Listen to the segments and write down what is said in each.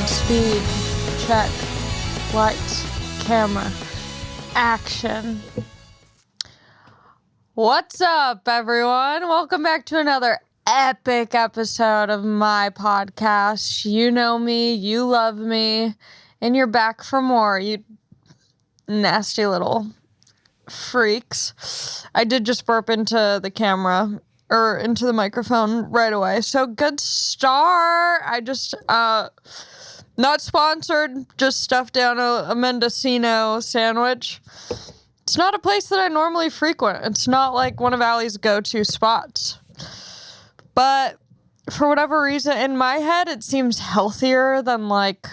Speed, check, lights, camera, action. What's up, everyone? Welcome back to another epic episode of my podcast. You know me, you love me, and you're back for more, you nasty little freaks. I did just burp into the camera, or into the microphone right away. So good start. I just, not sponsored, just stuffed down a Mendocino sandwich. It's not a place that I normally frequent. It's not like one of Allie's go-to spots. But for whatever reason, in my head, it seems healthier than like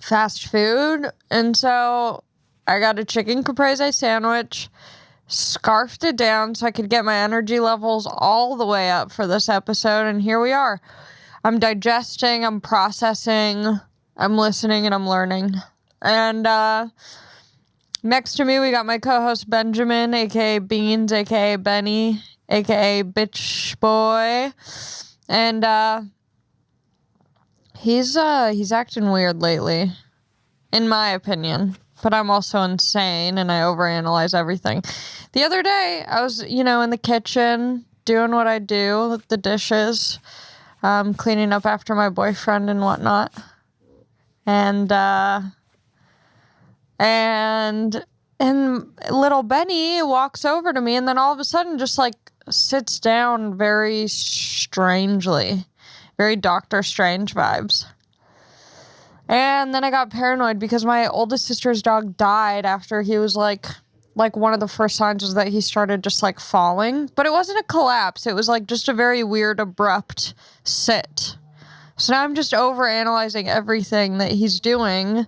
fast food. And so I got a chicken caprese sandwich, scarfed it down so I could get my energy levels all the way up for this episode. And here we are. I'm digesting, I'm processing, I'm listening, and I'm learning. And next to me, we got my co-host Benjamin, a.k.a. Beans, a.k.a. Benny, a.k.a. Bitch Boy. And he's acting weird lately, in my opinion. But I'm also insane, and I overanalyze everything. The other day, I was, in the kitchen, doing what I do, the dishes, cleaning up after my boyfriend and whatnot. And little Benny walks over to me, and then all of a sudden just, sits down very strangely. Very Doctor Strange vibes. And then I got paranoid because my oldest sister's dog died after he was like one of the first signs was that he started just falling. But it wasn't a collapse. It was just a very weird, abrupt sit. So now I'm just overanalyzing everything that he's doing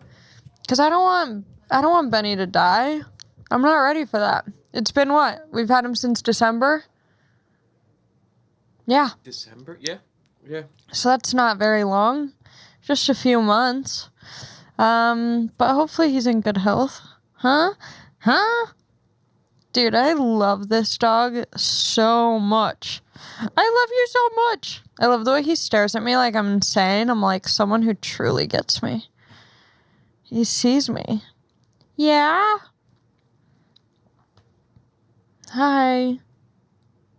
because I don't want Benny to die. I'm not ready for that. It's been what? We've had him since December? Yeah. December? Yeah. So that's not very long. Just a few months. But hopefully he's in good health. Huh? Dude, I love this dog so much. I love you so much. I love the way he stares at me like I'm insane. I'm like someone who truly gets me. He sees me. Yeah? Hi.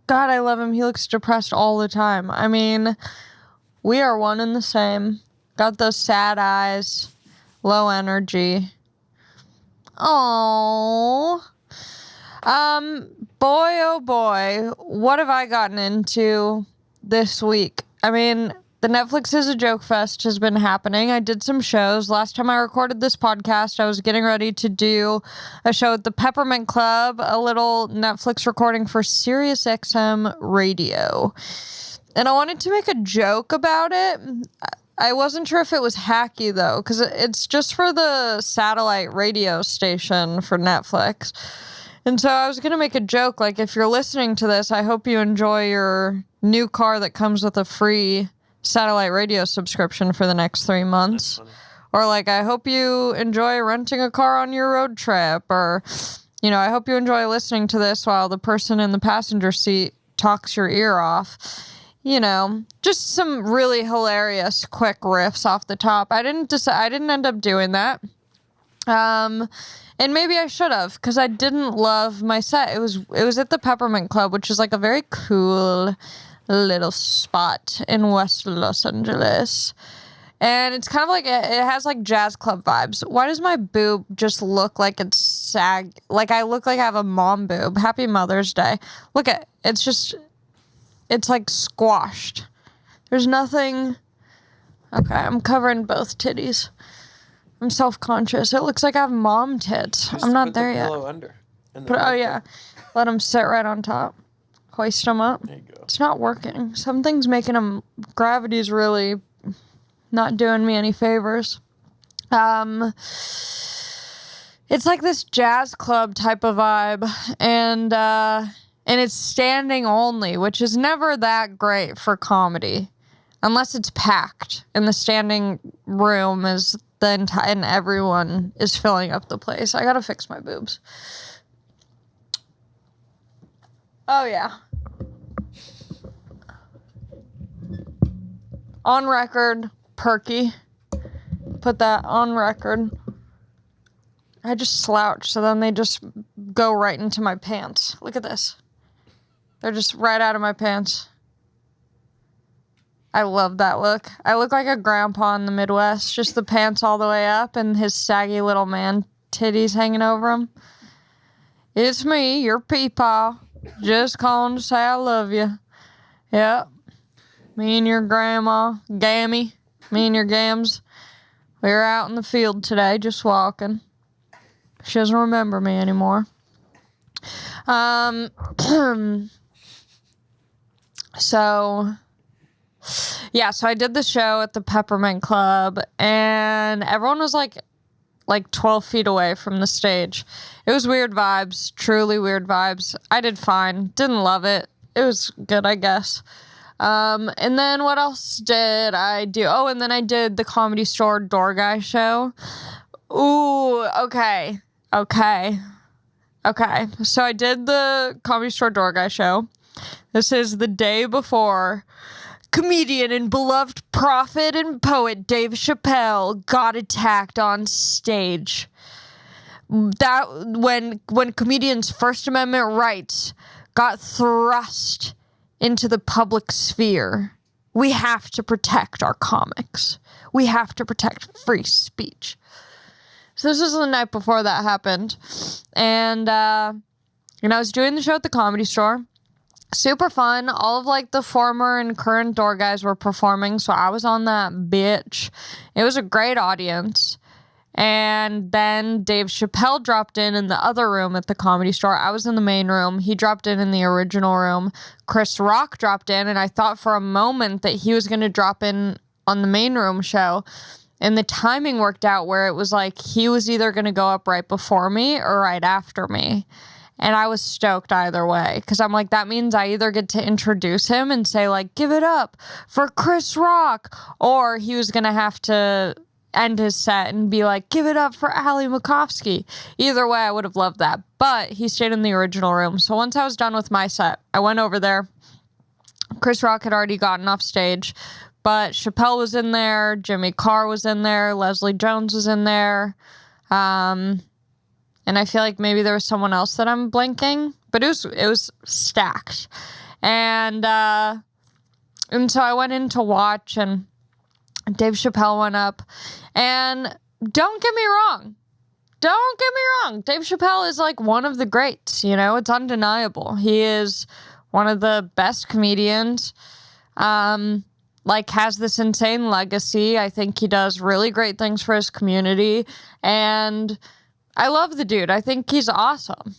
God, I love him. He looks depressed all the time. I mean, we are one and the same. Got those sad eyes, low energy. Oh, boy, oh boy, what have I gotten into this week? I mean, the Netflix is a Joke Fest has been happening. I did some shows. Last time I recorded this podcast, I was getting ready to do a show at the Peppermint Club, a little Netflix recording for SiriusXM Radio. And I wanted to make a joke about it. I wasn't sure if it was hacky, though, because it's just for the satellite radio station for Netflix. And so I was going to make a joke, if you're listening to this, I hope you enjoy your new car that comes with a free satellite radio subscription for the next 3 months. Or, I hope you enjoy renting a car on your road trip. Or, I hope you enjoy listening to this while the person in the passenger seat talks your ear off. Just some really hilarious quick riffs off the top. I didn't end up doing that. And maybe I should have, because I didn't love my set. It was at the Peppermint Club, which is a very cool little spot in West Los Angeles. And it's kind of it has jazz club vibes. Why does my boob just look like it's sag? I look like I have a mom boob. Happy Mother's Day. Look at it's squashed. There's nothing. Okay, I'm covering both titties. I'm self-conscious. It looks like I have mom tits. I'm not there yet. Under. Yeah. Let them sit right on top. Hoist them up. There you go. It's not working. Something's making them. Gravity's really not doing me any favors. It's this jazz club type of vibe. And it's standing only, which is never that great for comedy. Unless it's packed and the standing room is and everyone is filling up the place. I gotta fix my boobs. Oh, yeah. On record, perky. put that on record. I just slouch, so then they just go right into my pants. Look at this. They're just right out of my pants. I love that look. I look like a grandpa in the Midwest, just the pants all the way up and his saggy little man titties hanging over him. It's me, your peepaw. Just calling to say I love you. Yep. Me and your grandma, Gammy, me and your gams, we were out in the field today just walking. She doesn't remember me anymore. So I did the show at the Peppermint Club, and everyone was like 12 feet away from the stage. It was weird vibes, truly weird vibes. I did fine. Didn't love it. It was good, I guess. And then what else did I do? Oh, and then I did the Comedy Store Door Guy show. Ooh, okay. So I did the Comedy Store Door Guy show. This is the day before comedian and beloved prophet and poet Dave Chappelle got attacked on stage. That when comedians' First Amendment rights got thrust into the public sphere, we have to protect our comics. We have to protect free speech. So this was the night before that happened. And I was doing the show at the Comedy Store. Super fun. All of the former and current door guys were performing, so I was on that bitch. It was a great audience. And then Dave Chappelle dropped in the other room at the Comedy Store. I was in the main room. He dropped in the original room. Chris Rock dropped in, and I thought for a moment that he was going to drop in on the main room show. And the timing worked out where it was he was either going to go up right before me or right after me. And I was stoked either way, because I'm that means I either get to introduce him and say, give it up for Chris Rock, or he was going to have to end his set and be give it up for Ali Makovsky. Either way, I would have loved that. But he stayed in the original room. So once I was done with my set, I went over there. Chris Rock had already gotten off stage, but Chappelle was in there, Jimmy Carr was in there, Leslie Jones was in there. And I feel maybe there was someone else that I'm blanking, but it was stacked. And so I went in to watch, and Dave Chappelle went up. And don't get me wrong. Dave Chappelle is one of the greats, it's undeniable. He is one of the best comedians, has this insane legacy. I think he does really great things for his community, and I love the dude. I think he's awesome.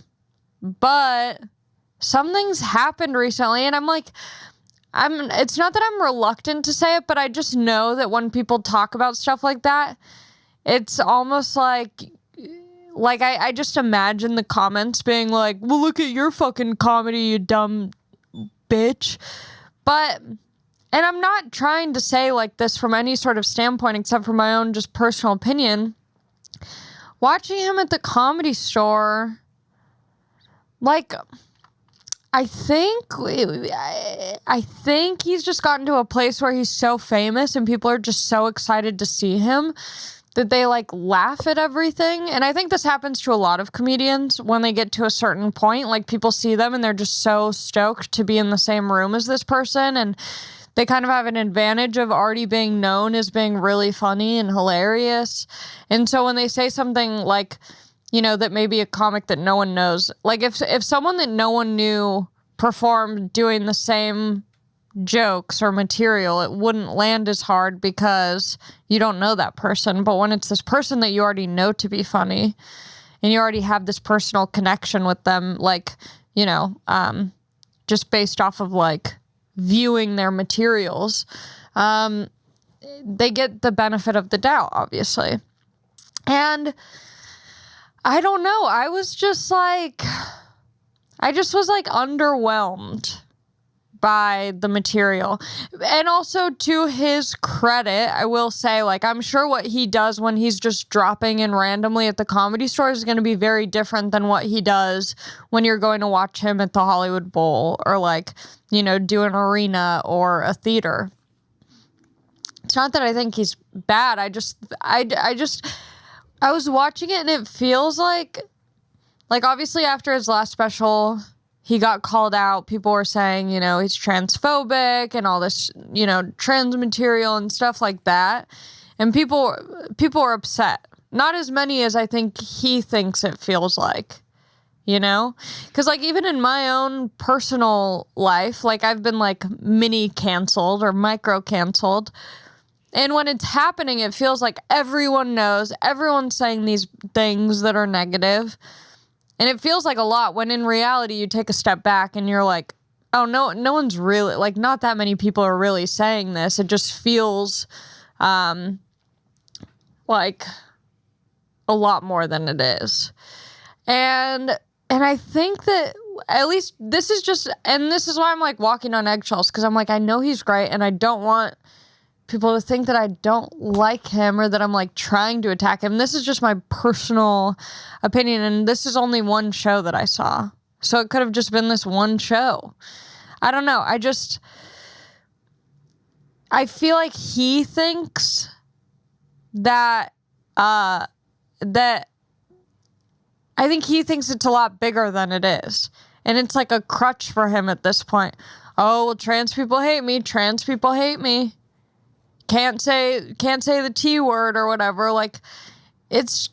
But something's happened recently, and it's not that I'm reluctant to say it, but I just know that when people talk about stuff like that, it's almost I just imagine the comments being well, look at your fucking comedy, you dumb bitch. And I'm not trying to say this from any sort of standpoint except for my own just personal opinion. Watching him at the Comedy Store, I think he's just gotten to a place where he's so famous and people are just so excited to see him that they laugh at everything. And I think this happens to a lot of comedians when they get to a certain point. People see them and they're just so stoked to be in the same room as this person, and they kind of have an advantage of already being known as being really funny and hilarious. And so when they say something that maybe a comic that no one knows, if someone that no one knew performed doing the same jokes or material, it wouldn't land as hard because you don't know that person. But when it's this person that you already know to be funny and you already have this personal connection with them, just based off of viewing their materials, they get the benefit of the doubt, obviously. And I don't know, I was just underwhelmed by the material. And also, to his credit, I will say, I'm sure what he does when he's just dropping in randomly at the Comedy Store is going to be very different than what he does when you're going to watch him at the Hollywood Bowl or do an arena or a theater. It's not that I think he's bad. I was watching it and it feels like obviously after his last special, he got called out. People were saying, you know, he's transphobic and all this, you know, trans material and stuff like that. And people were upset. Not as many as I think he thinks it feels like, you know? Because, like, even in my own personal life, like, I've been, like, mini canceled or micro canceled. And when it's happening, it feels like everyone knows, everyone's saying these things that are negative. And it feels like a lot when in reality you take a step back and you're like, oh, no one's really, like, not that many people are really saying this. It just feels like a lot more than it is. And I think that at least this is just, and this is why I'm like walking on eggshells, because I'm like, I know he's great and I don't want people to think that I don't like him or that I'm like trying to attack him. This is just my personal opinion, and this is only one show that I saw. So it could have just been this one show. I don't know. I feel like he thinks that I think he thinks it's a lot bigger than it is. And it's like a crutch for him at this point. Oh, well, trans people hate me. Trans people hate me. Can't say the T word or whatever. Like, it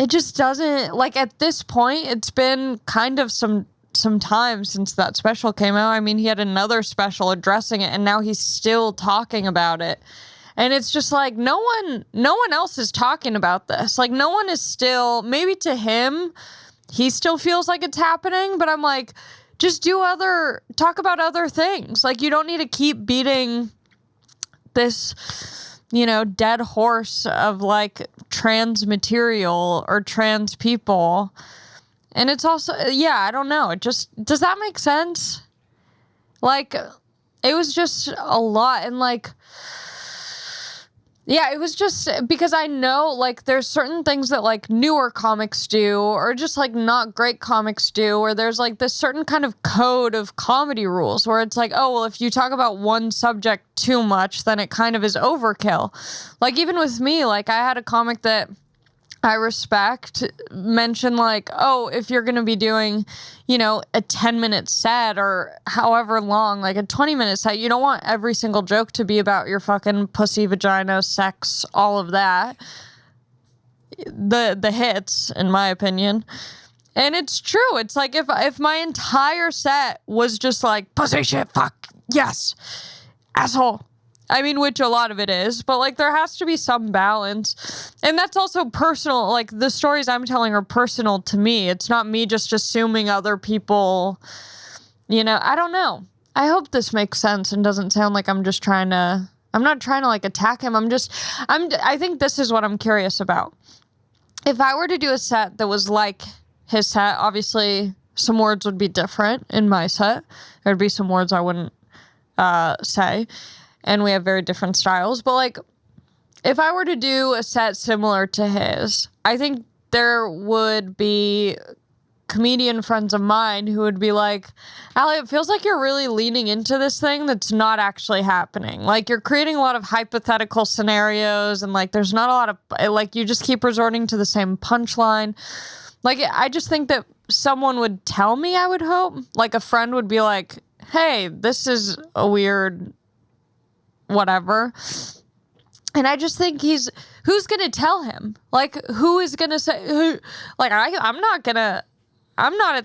just doesn't, like, at this point, it's been kind of some time since that special came out. I mean, he had another special addressing it, and now he's still talking about it. And it's just like, no one else is talking about this. Like, no one is still, maybe to him, he still feels like it's happening, but I'm like, just talk about other things. Like, you don't need to keep beating this, you know, dead horse of like trans material or trans people. And it's also, yeah, I don't know. Does that make sense? Like, it was just a lot. And like, yeah, it was just because I know, like, there's certain things that, like, newer comics do or just, like, not great comics do, or there's, like, this certain kind of code of comedy rules where it's like, oh, well, if you talk about one subject too much, then it kind of is overkill. Like, even with me, like, I had a comic that I respect mention, like, oh, if you're going to be doing, you know, a 10-minute set or however long, like a 20-minute set, you don't want every single joke to be about your fucking pussy, vagina, sex, all of that. The hits, in my opinion. And it's true. It's like if my entire set was just like, pussy, shit, fuck, yes, asshole. I mean, which a lot of it is, but like there has to be some balance. And that's also personal. Like the stories I'm telling are personal to me. It's not me just assuming other people, you know, I don't know. I hope this makes sense and doesn't sound like I'm not trying to like attack him. I think this is what I'm curious about. If I were to do a set that was like his set, obviously some words would be different in my set. There'd be some words I wouldn't say. And we have very different styles. But, like, if I were to do a set similar to his, I think there would be comedian friends of mine who would be like, Allie, it feels like you're really leaning into this thing that's not actually happening. Like, you're creating a lot of hypothetical scenarios and, like, there's not a lot of, like, you just keep resorting to the same punchline. Like, I just think that someone would tell me, I would hope. Like, a friend would be like, hey, this is a weird whatever. And I just think who's going to tell him? Like, who is going to say, who, like, I'm not at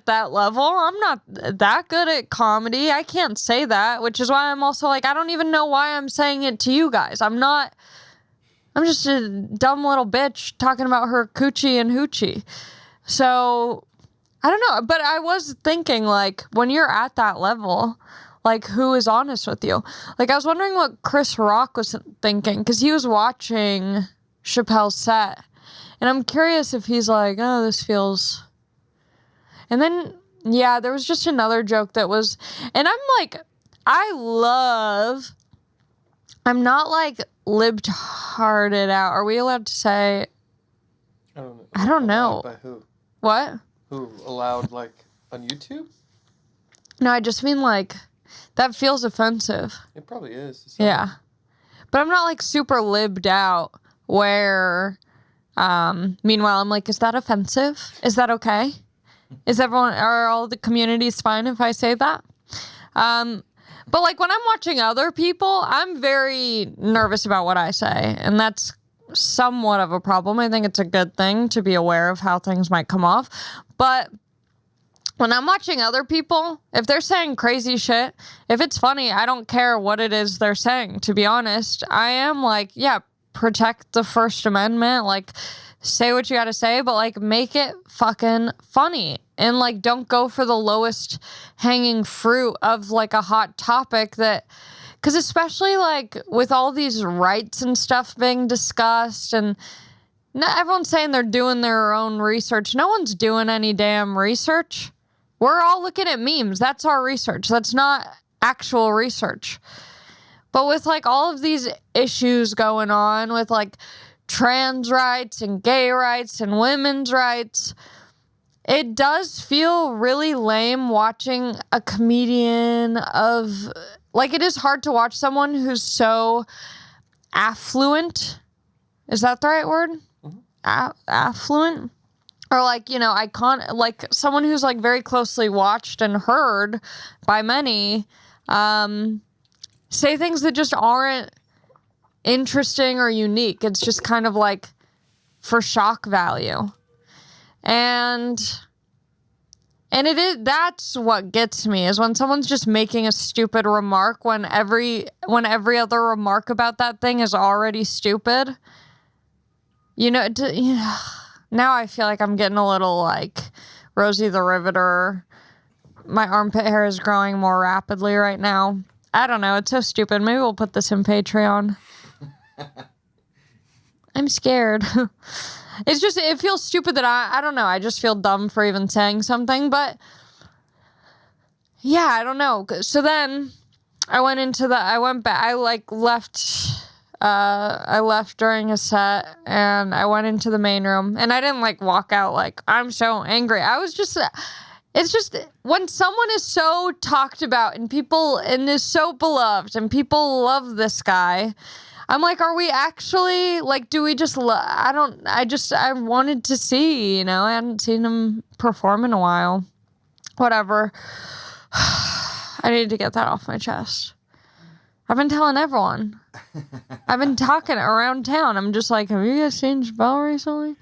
that level. I'm not that good at comedy. I can't say that, which is why I'm also like, I don't even know why I'm saying it to you guys. I'm just a dumb little bitch talking about her coochie and hoochie. So, I don't know. But I was thinking, like, when you're at that level, like, who is honest with you? Like, I was wondering what Chris Rock was thinking, because he was watching Chappelle's set. And I'm curious if he's like, oh, this feels... And then, yeah, there was just another joke that was... And I'm like, I'm not, like, libtarded out. Are we allowed to say... I don't know. By who? What? Who allowed, like, on YouTube? No, I just mean, like... That feels offensive. It probably is. Yeah. But I'm not like super libbed out where, meanwhile, I'm like, is that offensive? Is that okay? Are all the communities fine if I say that? But like when I'm watching other people, I'm very nervous about what I say. And that's somewhat of a problem. I think it's a good thing to be aware of how things might come off. But when I'm watching other people, if they're saying crazy shit, if it's funny, I don't care what it is they're saying. To be honest, I am like, yeah, protect the First Amendment. Like, say what you gotta say, but like make it fucking funny. And like don't go for the lowest hanging fruit of like a hot topic that, because especially like with all these rights and stuff being discussed, and not everyone's saying they're doing their own research. No one's doing any damn research. We're all looking at memes. That's our research. That's not actual research. But with like all of these issues going on with like trans rights and gay rights and women's rights, it does feel really lame watching a comedian of, like, it is hard to watch someone who's so affluent. Is that the right word? Affluent? Or like, you know, like someone who's like very closely watched and heard by many, say things that just aren't interesting or unique. It's just kind of like for shock value. And that's what gets me, is when someone's just making a stupid remark when every other remark about that thing is already stupid. Now I feel like I'm getting a little like Rosie the Riveter. My armpit hair is growing more rapidly right now. I don't know. It's so stupid. Maybe we'll put this in Patreon. I'm scared. It feels stupid that I don't know. I just feel dumb for even saying something, but yeah, I don't know. So then I left during a set and I went into the main room, and I didn't like walk out like I'm so angry. I was just, it's just when someone is so talked about and is so beloved and people love this guy, I'm like, are we actually, like, do we just, I wanted to see, I hadn't seen him perform in a while. Whatever. I need to get that off my chest. I've been telling everyone. I've been talking around town. I'm just like, have you guys seen Chappelle recently?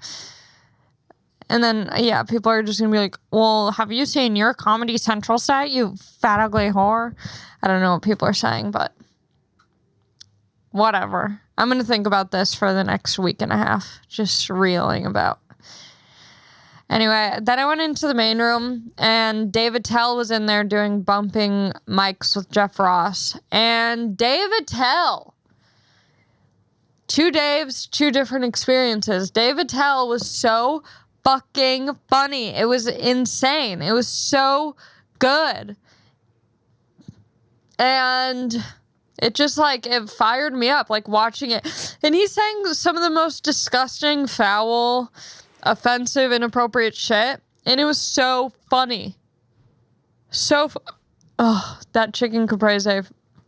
And then, yeah, people are just going to be like, well, have you seen your Comedy Central set, you fat, ugly whore? I don't know what people are saying, but whatever. I'm going to think about this for the next week and a half, just reeling about. Anyway, then I went into the main room, and Dave Attell was in there doing bumping mics with Jeff Ross. And Dave Attell, two Daves, two different experiences. Dave Attell was so fucking funny. It was insane. It was so good. And it just like, it fired me up, like watching it. And he's saying some of the most disgusting, foul, offensive, inappropriate shit. And it was so funny. That chicken caprese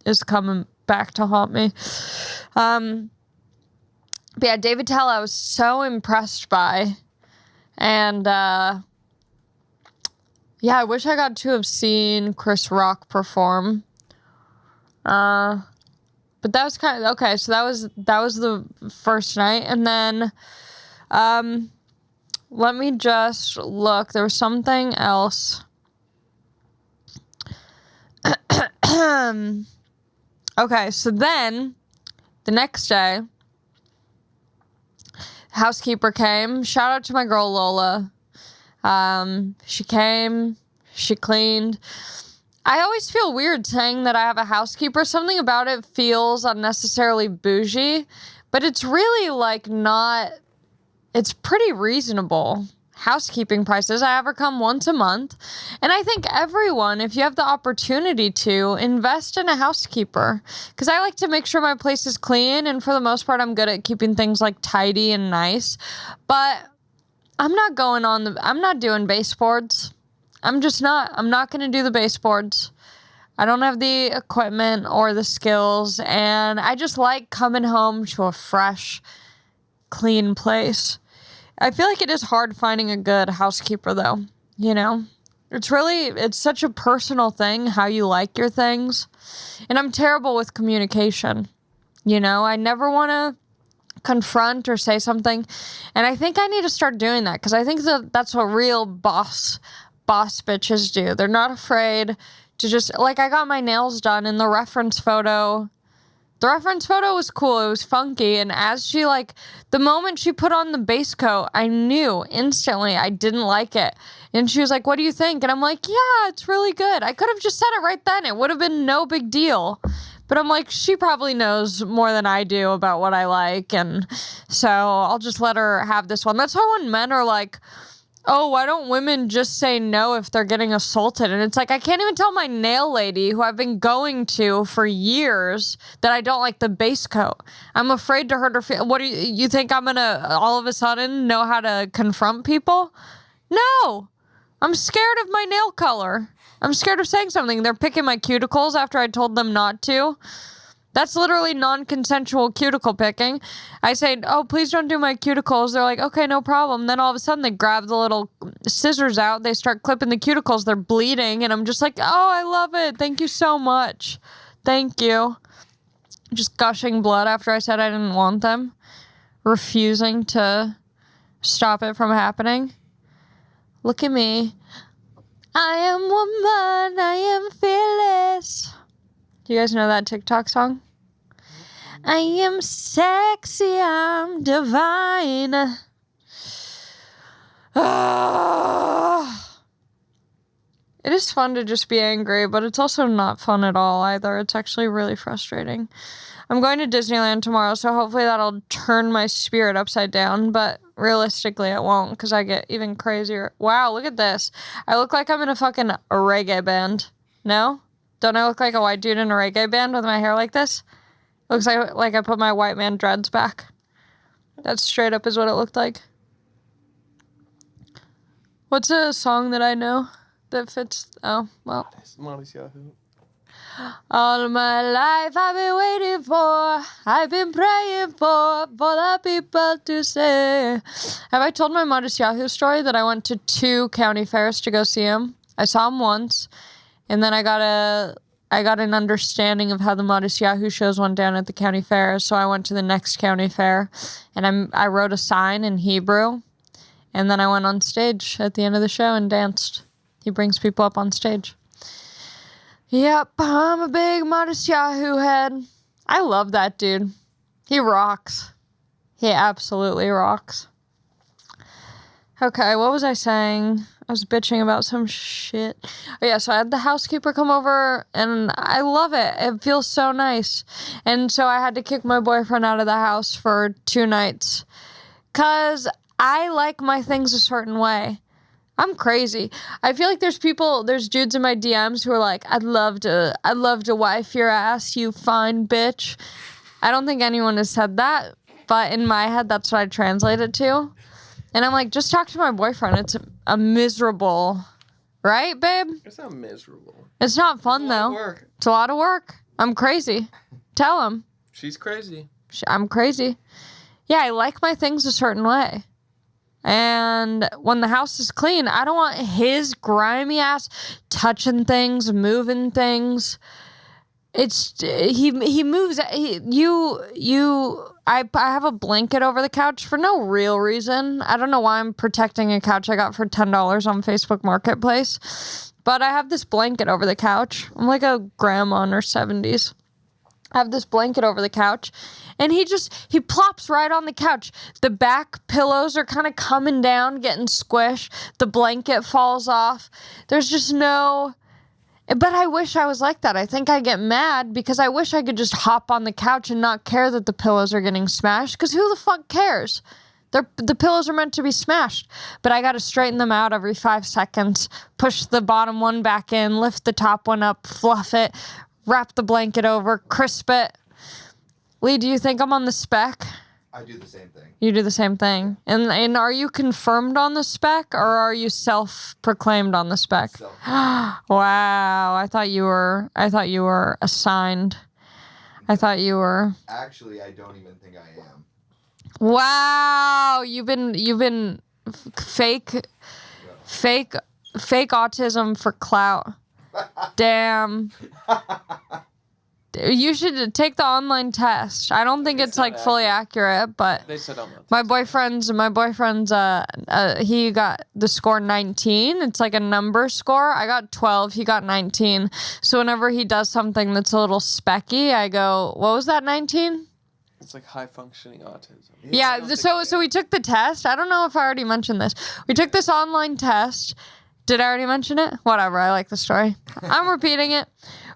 is coming back to haunt me. But yeah, David Tell, I was so impressed by. And yeah, I wish I got to have seen Chris Rock perform. But that was kind of okay. So that was the first night, and then let me just look. There was something else. Okay, so then the next day, housekeeper came. Shout out to my girl Lola. She came. She cleaned. I always feel weird saying that I have a housekeeper. Something about it feels unnecessarily bougie, but it's really like not, it's pretty reasonable housekeeping prices. I have her come once a month. And I think everyone, if you have the opportunity to, invest in a housekeeper. Because I like to make sure my place is clean. And for the most part, I'm good at keeping things like tidy and nice. But I'm not doing baseboards. I'm not going to do the baseboards. I don't have the equipment or the skills, and I just like coming home to a fresh, clean place. I feel like it is hard finding a good housekeeper, though, you know? It's such a personal thing, how you like your things. And I'm terrible with communication, you know? I never want to confront or say something. And I think I need to start doing that, because I think that's what real boss bitches do. They're not afraid to just, like, I got my nails done in the reference photo. The reference photo was cool. It was funky. And as she, like, the moment she put on the base coat, I knew instantly I didn't like it. And she was like, what do you think? And I'm like, yeah, it's really good. I could have just said it right then. It would have been no big deal. But I'm like, she probably knows more than I do about what I like. And so I'll just let her have this one. That's how when men are like, oh, why don't women just say no if they're getting assaulted? And it's like, I can't even tell my nail lady, who I've been going to for years, that I don't like the base coat. I'm afraid to hurt her feelings. What do you think I'm going to all of a sudden know how to confront people? No. I'm scared of my nail color. I'm scared of saying something. They're picking my cuticles after I told them not to. That's literally non-consensual cuticle picking. I say, oh, please don't do my cuticles. They're like, okay, no problem. Then all of a sudden they grab the little scissors out. They start clipping the cuticles. They're bleeding. And I'm just like, oh, I love it. Thank you so much. Thank you. Just gushing blood after I said I didn't want them. Refusing to stop it from happening. Look at me. I am woman. I am fearless. Do you guys know that TikTok song? I am sexy, I'm divine. It is fun to just be angry, but it's also not fun at all either. It's actually really frustrating. I'm going to Disneyland tomorrow, so hopefully that'll turn my spirit upside down, but realistically it won't, because I get even crazier. Wow, look at this. I look like I'm in a fucking reggae band. No? Don't I look like a white dude in a reggae band with my hair like this? Looks like I put my white man dreads back. That straight up is what it looked like. What's a song that I know that fits? Oh, well. Modest Yahoo. All my life I've been waiting for, I've been praying for the people to say. Have I told my Modest Yahoo story that I went to 2 county fairs to go see him? I saw him once. And then I got an understanding of how the Modest Yahoo shows went down at the county fair. So I went to the next county fair, and I wrote a sign in Hebrew. And then I went on stage at the end of the show and danced. He brings people up on stage. Yep, I'm a big Modest Yahoo head. I love that dude. He rocks. He absolutely rocks. Okay, what was I saying? I was bitching about some shit. Oh, yeah, so I had the housekeeper come over, and I love it. It feels so nice. And so I had to kick my boyfriend out of the house for 2 nights, because I like my things a certain way. I'm crazy. I feel like there's dudes in my DMs who are like, I'd love to wife your ass, you fine bitch. I don't think anyone has said that, but in my head, that's what I translate it to. And I'm like, just talk to my boyfriend. It's a miserable, right, babe? It's not miserable. It's not fun, though. Work. It's a lot of work. I'm crazy. Tell him. She's crazy. I'm crazy. Yeah, I like my things a certain way. And when the house is clean, I don't want his grimy ass touching things, moving things. He moves. I have a blanket over the couch for no real reason. I don't know why I'm protecting a couch I got for $10 on Facebook Marketplace, but I have this blanket over the couch. I'm like a grandma in her 70s. I have this blanket over the couch, and he plops right on the couch. The back pillows are kind of coming down, getting squished. The blanket falls off. There's just no... But I wish I was like that. I think I get mad because I wish I could just hop on the couch and not care that the pillows are getting smashed, because who the fuck cares? The pillows are meant to be smashed. But I got to straighten them out every 5 seconds, push the bottom one back in, lift the top one up, fluff it, wrap the blanket over, crisp it. Lee, do you think I'm on the spec? I do the same thing. You do the same thing. And are you confirmed on the spec or are you self-proclaimed on the spec? Wow, I thought you were assigned. I thought you were. Actually, I don't even think I am. Wow, you've been fake autism for clout. Damn. You should take the online test. I don't think it's like fully accurate, but They said I'm not. my boyfriend's he got the score 19. It's like a number score. I got 12, he got 19. So whenever he does something that's a little specky, I go, "What was that 19?" It's like high functioning autism. Yeah, so we took the test. I don't know if I already mentioned this. We took this online test. Did I already mention it? Whatever, I like the story. I'm repeating it.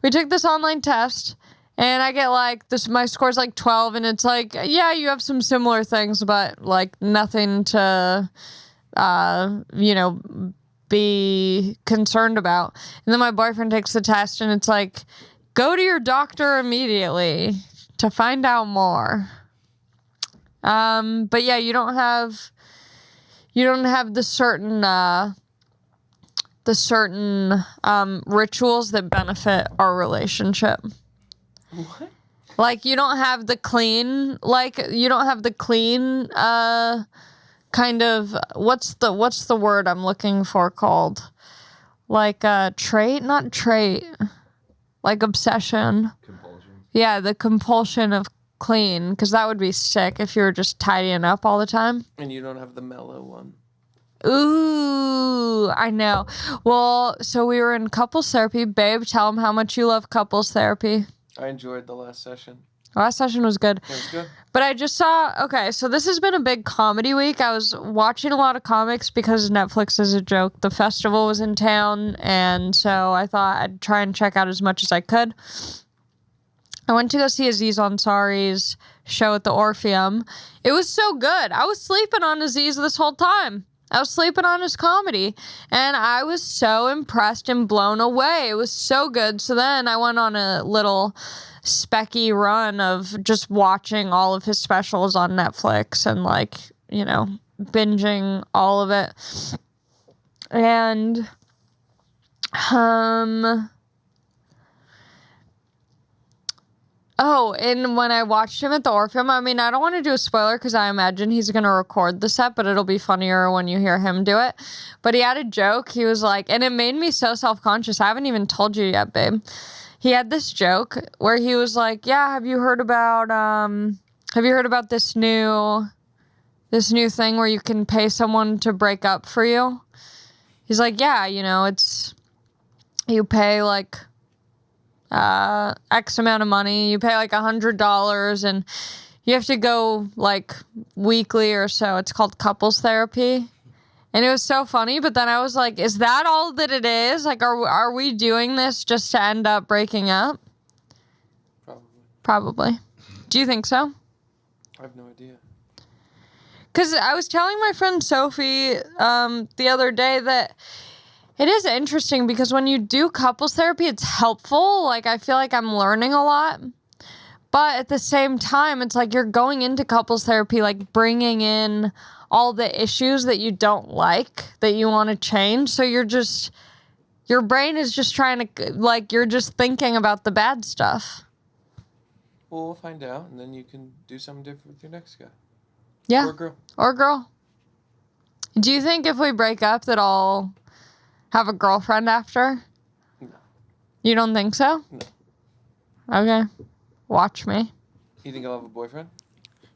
We took this online test, and I get like this. My score's like 12, and it's like, yeah, you have some similar things, but like nothing to, be concerned about. And then my boyfriend takes the test, and it's like, go to your doctor immediately to find out more. But yeah, you don't have the certain rituals that benefit our relationship. What? Like you don't have the clean kind of what's the word I'm looking for called? Like trait, not trait. Like obsession. Compulsion. Yeah, the compulsion of clean, because that would be sick if you were just tidying up all the time. And you don't have the mellow one. Ooh, I know. Well, so we were in couples therapy. Babe, tell them how much you love couples therapy. I enjoyed the last session. Last session was good. It was good. But I just saw, okay, so this has been a big comedy week. I was watching a lot of comics because Netflix is a joke. The festival was in town, and so I thought I'd try and check out as much as I could. I went to go see Aziz Ansari's show at the Orpheum. It was so good. I was sleeping on Aziz this whole time. I was sleeping on his comedy, and I was so impressed and blown away. It was so good. So then I went on a little specky run of just watching all of his specials on Netflix and binging all of it. And oh, and when I watched him at the Orpheum, I mean, I don't want to do a spoiler because I imagine he's going to record the set, but it'll be funnier when you hear him do it. But he had a joke. He was like, and it made me so self-conscious. I haven't even told you yet, babe. He had this joke where he was like, yeah, have you heard about this new thing where you can pay someone to break up for you? He's like, yeah, it's, you pay like X amount of money. You pay like $100 and you have to go like weekly or so. It's called couples therapy. And it was so funny, but then I was like, is that all that it is? Like, are we doing this just to end up breaking up? Probably. Do you think so? I have no idea. Because I was telling my friend Sophie the other day that it is interesting because when you do couples therapy, it's helpful. Like, I feel like I'm learning a lot. But at the same time, it's like you're going into couples therapy, like bringing in all the issues that you don't like, that you want to change. So your brain is just trying to, like, you're just thinking about the bad stuff. Well, we'll find out, and then you can do something different with your next guy. Yeah. Or girl. Do you think if we break up that I'll have a girlfriend after? No. You don't think so? No. Okay. Watch me. You think I'll have a boyfriend?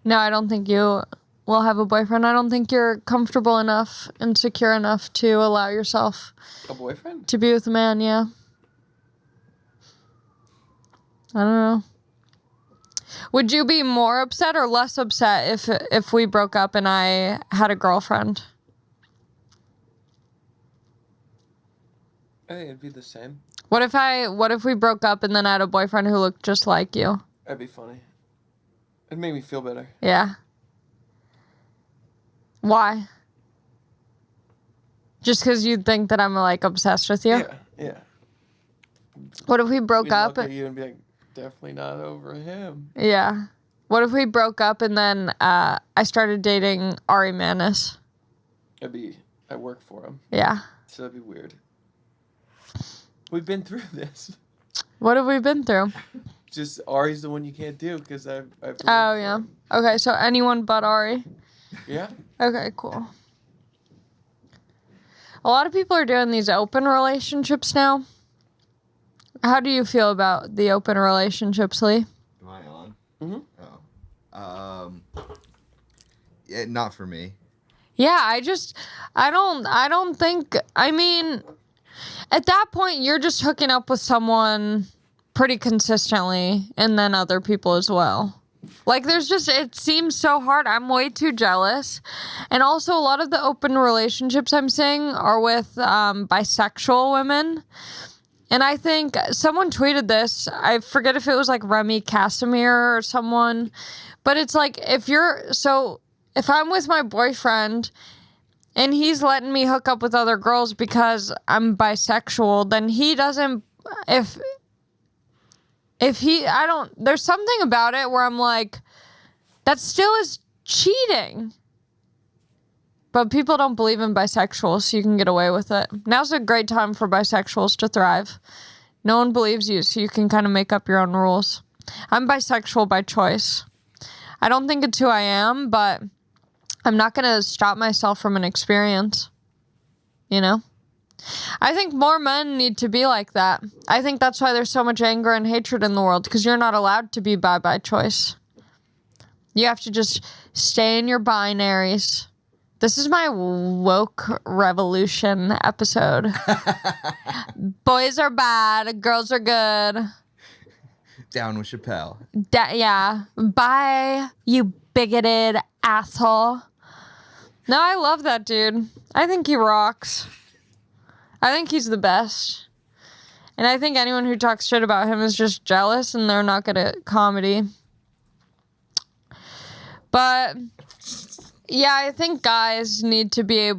No, I don't think you will have a boyfriend. I don't think you're comfortable enough and secure enough to allow yourself A boyfriend? to be with a man, yeah. I don't know. Would you be more upset or less upset if we broke up and I had a girlfriend? I think it'd be the same. What if we broke up and then I had a boyfriend who looked just like you? That'd be funny. It'd make me feel better. Yeah. Why? Just because you'd think that I'm like obsessed with you? Yeah. What if we broke We'd up? look at you and be like, definitely not over him. Yeah. What if we broke up and then I started dating Ari Manis? I work for him, Yeah. so that'd be weird. We've been through this. What have we been through? Just Ari's the one you can't do because I've Oh, yeah. Okay, so anyone but Ari? Yeah. Okay, cool. A lot of people are doing these open relationships now. How do you feel about the open relationships, Lee? Am I on? Mm-hmm. Oh. Yeah, not for me. Yeah, I don't think, I mean, at that point, you're just hooking up with someone pretty consistently and then other people as well. Like, it seems so hard. I'm way too jealous. And also, a lot of the open relationships I'm seeing are with bisexual women. And I think someone tweeted this. I forget if it was like Remy Casimir or someone. But it's like, if I'm with my boyfriend and he's letting me hook up with other girls because I'm bisexual, then he doesn't, there's something about it where I'm like, that still is cheating. But people don't believe in bisexuals, so you can get away with it. Now's a great time for bisexuals to thrive. No one believes you, so you can kind of make up your own rules. I'm bisexual by choice. I don't think it's who I am, but I'm not going to stop myself from an experience. You know? I think more men need to be like that. I think that's why there's so much anger and hatred in the world, because you're not allowed to be bi by choice. You have to just stay in your binaries. This is my woke revolution episode. Boys are bad, girls are good. Down with Chappelle. Yeah. Bye, you bigoted asshole. No, I love that dude. I think he rocks. I think he's the best. And I think anyone who talks shit about him is just jealous and they're not good at comedy. But yeah, I think guys need to be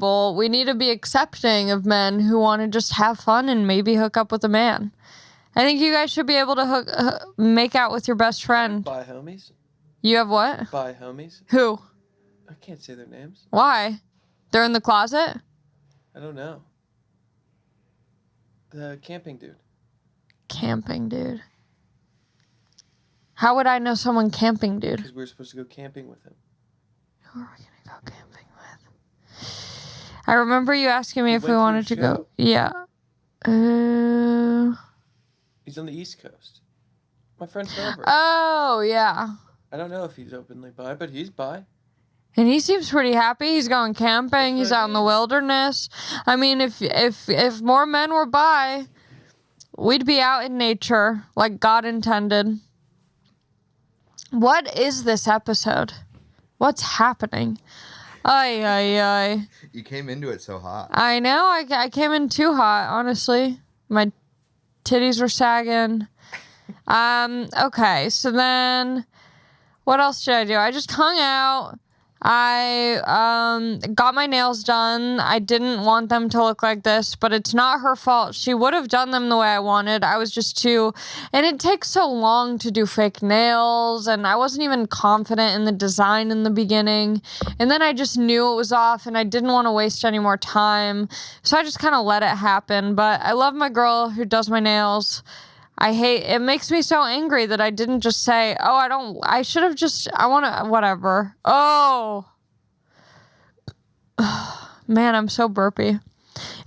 accepting of men who want to just have fun and maybe hook up with a man. I think you guys should be able to make out with your best friend. Bi homies. You have what? Bi homies. Who? I can't say their names. Why? They're in the closet? I don't know. The camping dude. Camping dude. How would I know someone camping dude? Because we were supposed to go camping with him. Who are we gonna go camping with? I remember you asking me if we wanted to go. Yeah. He's on the East Coast. My friend Trevor. Oh, yeah. I don't know if he's openly bi, but he's bi. And he seems pretty happy. He's going camping. He's out in the wilderness. I mean, if more men were bi, we'd be out in nature like God intended. What is this episode? What's happening? Ay, ay, ay. You came into it so hot. I know. I came in too hot, honestly. My titties were sagging. Okay, so then what else did I do? I just hung out. I got my nails done. I didn't want them to look like this, but it's not her fault. She would have done them the way I wanted. I was just too... And it takes so long to do fake nails, and I wasn't even confident in the design in the beginning. And then I just knew it was off, and I didn't want to waste any more time. So I just kind of let it happen. But I love my girl who does my nails. It makes me so angry that I didn't just say, I should have just, whatever. Oh. Man, I'm so burpy.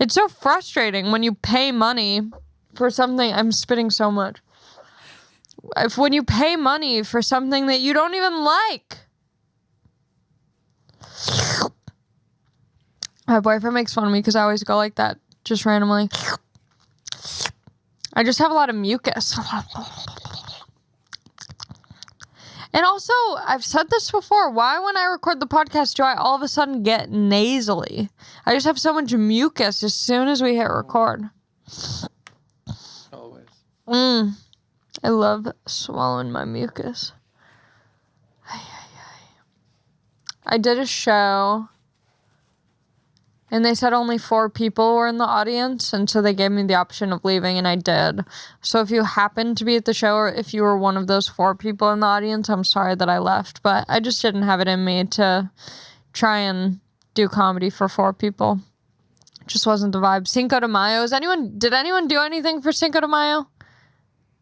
It's so frustrating when you pay money for something. I'm spitting so much. When you pay money for something that you don't even like. My boyfriend makes fun of me because I always go like that, just randomly. I just have a lot of mucus. And also, I've said this before, why when I record the podcast do I all of a sudden get nasally? I just have so much mucus as soon as we hit record. Always. I love swallowing my mucus. I did a show And they said only 4 people were in the audience, and so they gave me the option of leaving, and I did. So if you happened to be at the show, or if you were one of those 4 people in the audience, I'm sorry that I left. But I just didn't have it in me to try and do comedy for 4 people. It just wasn't the vibe. Cinco de Mayo. Did anyone do anything for Cinco de Mayo?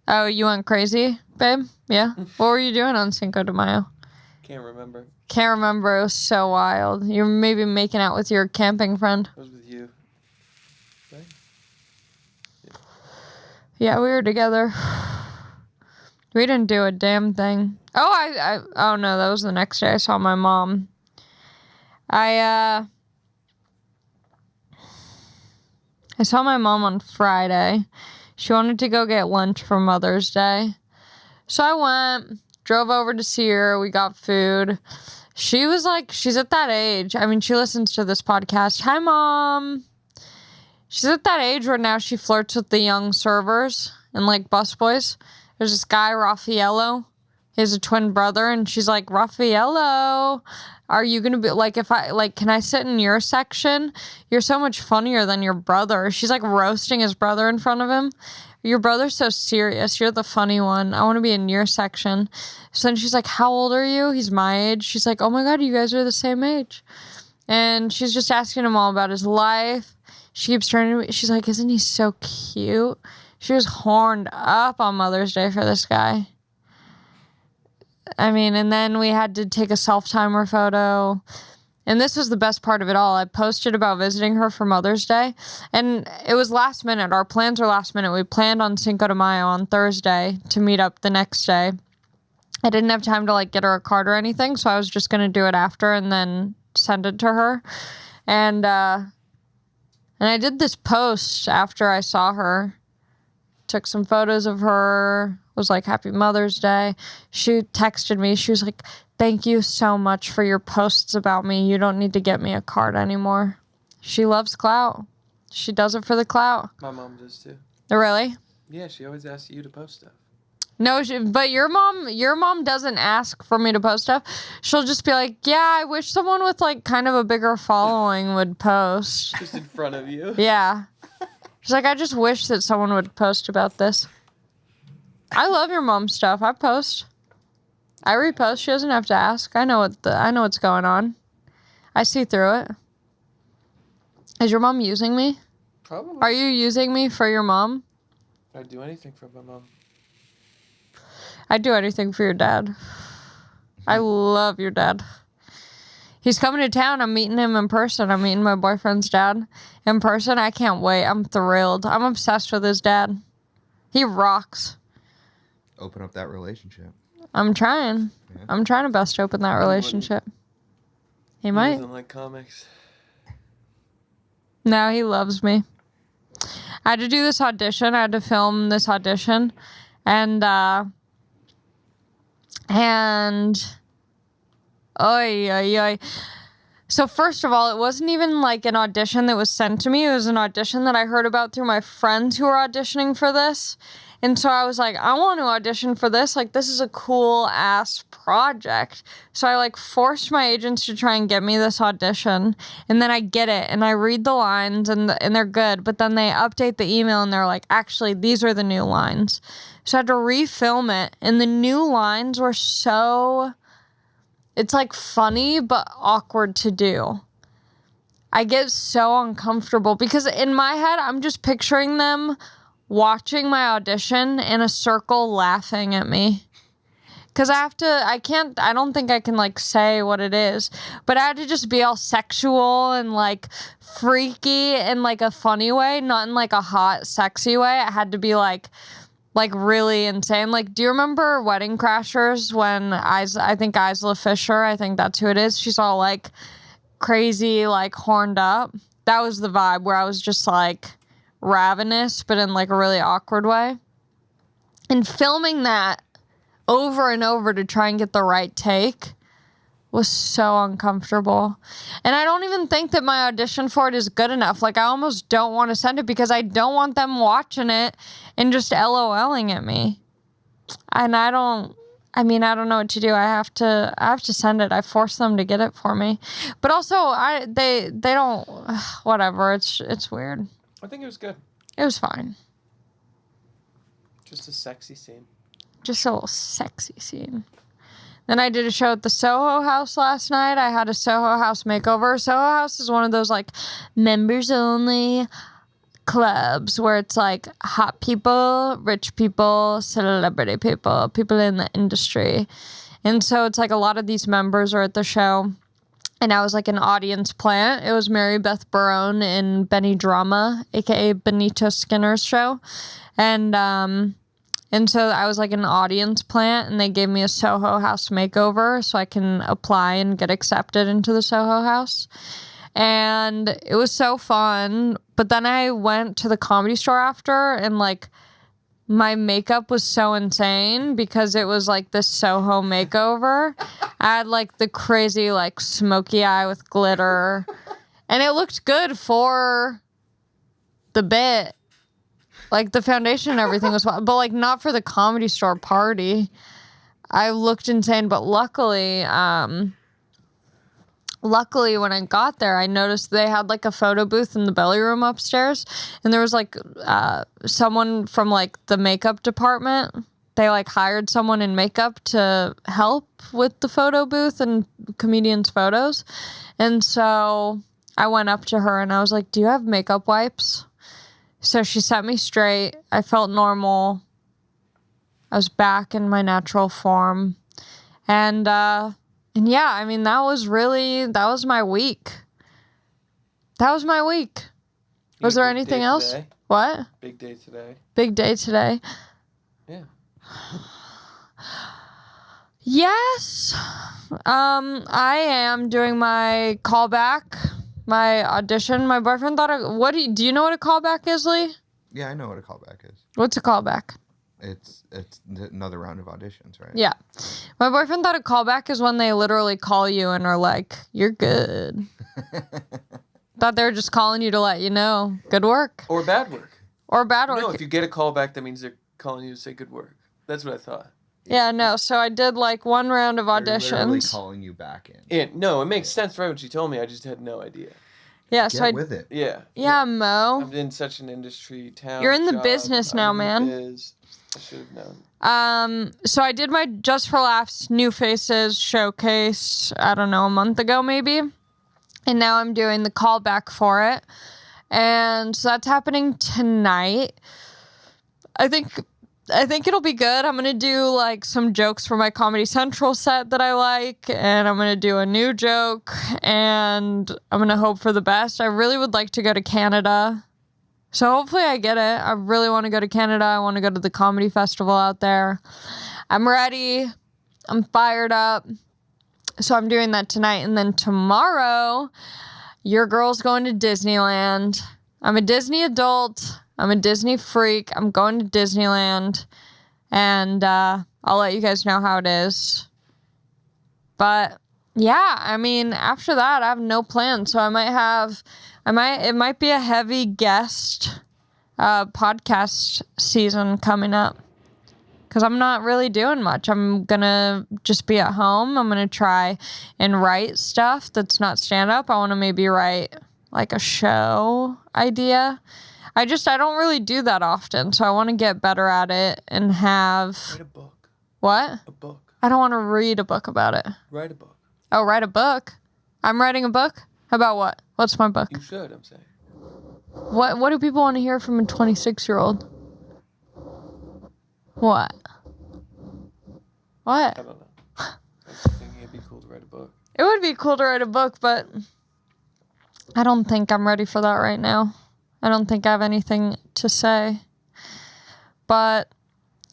Oh, you went crazy, babe? Yeah? What were you doing on Cinco de Mayo? Can't remember. Can't remember. It was so wild. You're maybe making out with your camping friend. I was with you. Right? Yeah, we were together. We didn't do a damn thing. Oh no, that was the next day I saw my mom. I saw my mom on Friday. She wanted to go get lunch for Mother's Day. So I went, drove over to see her. We got food. She's at that age. I mean, she listens to this podcast. Hi, Mom. She's at that age where now she flirts with the young servers and like busboys. There's this guy, Raffaello. He has a twin brother, and she's like, Raffaello, are you going to be like, can I sit in your section? You're so much funnier than your brother. She's like roasting his brother in front of him. Your brother's so serious. You're the funny one. I want to be in your section. So then she's like, how old are you? He's my age. She's like, oh my God, you guys are the same age. And she's just asking him all about his life. She keeps turning to me. She's like, isn't he so cute? She was horned up on Mother's Day for this guy. I mean, and then we had to take a self-timer photo. And this was the best part of it all. I posted about visiting her for Mother's Day. And it was last minute. Our plans were last minute. We planned on Cinco de Mayo on Thursday to meet up the next day. I didn't have time to like get her a card or anything, so I was just going to do it after and then send it to her. And I did this post after I saw her. Took some photos of her. Was like, happy Mother's Day. She texted me. She was like, thank you so much for your posts about me. You don't need to get me a card anymore. She loves clout. She does it for the clout. My mom does too. Really? Yeah, she always asks you to post stuff. No, but your mom doesn't ask for me to post stuff. She'll just be like, yeah, I wish someone with like kind of a bigger following would post. Just in front of you. Yeah. She's like, I just wish that someone would post about this. I love your mom's stuff. I post. I repost. She doesn't have to ask. I know what's going on. I see through it. Is your mom using me? Probably. Are you using me for your mom? I'd do anything for my mom. I'd do anything for your dad. I love your dad. He's coming to town. I'm meeting him in person. I'm meeting my boyfriend's dad in person. I can't wait. I'm thrilled. I'm obsessed with his dad. He rocks. Open up that relationship. I'm trying. Yeah. I'm trying to best open that relationship. He He might. doesn't like comics. No, he loves me. I had to do this audition. I had to film this audition. And oy, oy, oy. So first of all, it wasn't even like an audition that was sent to me. It was an audition that I heard about through my friends who were auditioning for this. And so I was like, I want to audition for this. Like, this is a cool ass project. So I like forced my agents to try and get me this audition. And then I get it and I read the lines and they're good. But then they update the email and they're like, actually, these are the new lines. So I had to refilm it. And the new lines were it's like funny, but awkward to do. I get so uncomfortable because in my head, I'm just picturing them watching my audition in a circle laughing at me. Because I don't think I can like say what it is, but I had to just be all sexual and like freaky in like a funny way, not in like a hot, sexy way. I had to be like really insane. Like, do you remember Wedding Crashers when I think Isla Fisher, I think that's who it is. She's all like crazy, like horned up. That was the vibe where I was just like ravenous, but in like a really awkward way. And filming that over and over to try and get the right take was so uncomfortable. And I don't even think that my audition for it is good enough. Like, I almost don't want to send it because I don't want them watching it and just LOLing at me. And I I mean, I don't know what to do. I have to send it. I force them to get it for me. But also they don't whatever. It's weird. I think it was good. It was fine. Just a sexy scene. Just a little sexy scene. Then I did a show at the Soho House last night. I had a Soho House makeover. Soho House is one of those like members only clubs where it's like hot people, rich people, celebrity people, people in the industry. And so it's like a lot of these members are at the show. And I was like an audience plant. It was Mary Beth Barone and Benny Drama, aka Benito Skinner's show. And so I was like an audience plant, and they gave me a Soho House makeover so I can apply and get accepted into the Soho House. And it was so fun. But then I went to the Comedy Store after, and like my makeup was so insane because it was like this Soho makeover. I had like the crazy like smoky eye with glitter, and it looked good for the bit. Like, the foundation and everything was fine, but, like, not for the Comedy Store party. I looked insane, but luckily, when I got there, I noticed they had, like, a photo booth in the belly room upstairs, and there was, like, someone from, like, the makeup department. They, like, hired someone in makeup to help with the photo booth and comedians' photos, and so I went up to her, and I was like, do you have makeup wipes? So she set me straight. I felt normal. I was back in my natural form. And yeah, I mean, that was my week. That was my week. Was there anything else? Today? What? Big day today. Big day today. Yeah. Yes. I am doing my callback. My audition. My boyfriend thought, do you know what a callback is, Lee? Yeah, I know what a callback is. What's a callback? It's another round of auditions, right? Yeah. My boyfriend thought a callback is when they literally call you and are like, you're good. Thought they were just calling you to let you know. Good work. Or bad work. Or bad work. No, if you get a call back, that means they're calling you to say good work. That's what I thought. Yeah, no. So I did like one round of They're literally auditions. calling you back in. No, it makes sense right when she told me. I just had no idea. Yeah, Get so with it. Yeah. Yeah, Mo. I'm in such an industry town. You're in the job. business now, I'm in man. the biz. I should have known. So I did my Just for Laughs New Faces showcase, I don't know, a month ago maybe. And now I'm doing the callback for it. And so that's happening tonight. I think it'll be good. I'm going to do like some jokes for my Comedy Central set that I like, and I'm going to do a new joke, and I'm going to hope for the best. I really would like to go to Canada. So hopefully I get it. I really want to go to Canada. I want to go to the comedy festival out there. I'm ready. I'm fired up. So I'm doing that tonight. And then tomorrow, your girl's going to Disneyland. I'm a Disney adult. I'm a Disney freak. I'm going to Disneyland. And I'll let you guys know how it is. But yeah, I mean, after that, I have no plans. So it might be a heavy guest podcast season coming up. Because I'm not really doing much. I'm going to just be at home. I'm going to try and write stuff that's not stand-up. I want to maybe write like a show idea. I don't really do that often. So I want to get better at it and have... Write a book. What? A book. I don't want to read a book about it. Write a book. Oh, write a book? I'm writing a book? About what? What's my book? You should, I'm saying. What do people want to hear from a 26-year-old? What? I don't know. I was thinking it'd be cool to write a book. It would be cool to write a book, but I don't think I'm ready for that right now. I don't think I have anything to say. But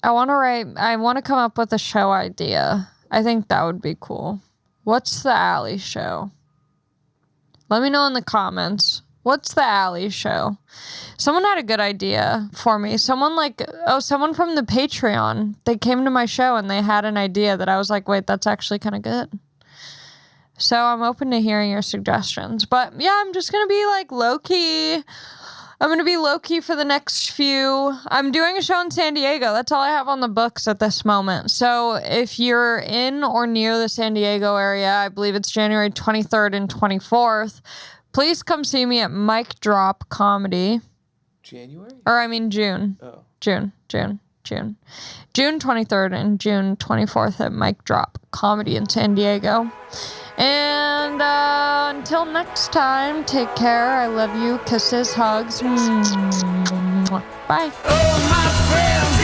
I want to come up with a show idea. I think that would be cool. What's the Alley show? Let me know in the comments. What's the Alley show? Someone had a good idea for me. Someone from the Patreon. They came to my show and they had an idea that I was like, wait, that's actually kind of good. So I'm open to hearing your suggestions. But yeah, I'm just going to be like low-key I'm going to be low-key for the next few. I'm doing a show in San Diego. That's all I have on the books at this moment. So if you're in or near the San Diego area, I believe it's January 23rd and 24th, please come see me at Mic Drop Comedy. January? Or I mean June. Oh. June 23rd and June 24th at Mic Drop Comedy in San Diego. And until next time, take care. I love you. Kisses, hugs. Bye. Oh, my friends.